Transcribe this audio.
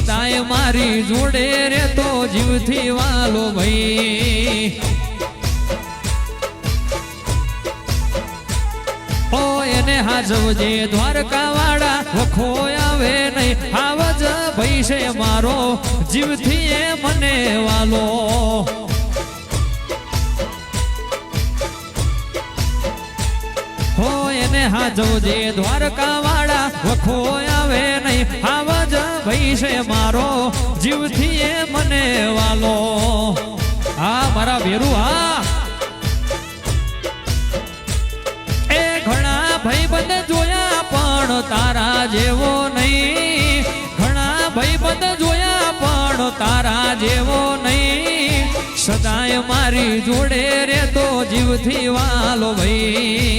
સદાય મારી જોડે રે તો જીવથી વાલો ભાઈ ઓ એને હાજવજે દ્વારકા વાળા વખો આવે નહીં આવજ ભાઈ છે મારો જીવથી એ મને વાલો હો એને હાજવજે દ્વારકા વાળા વખો આવે નહીં આવજ ભાઈ છે મારો જીવથી એ મને વાલો હા મારા વેરુ હા એ ઘણા ભાઈબંધ જોયા પણ તારા જેવો નહીં ઘણા ભાઈબંધ જોયા પણ તારા જેવો નહીં સદાય મારી જોડે રે તો જીવથી વાલો ભાઈ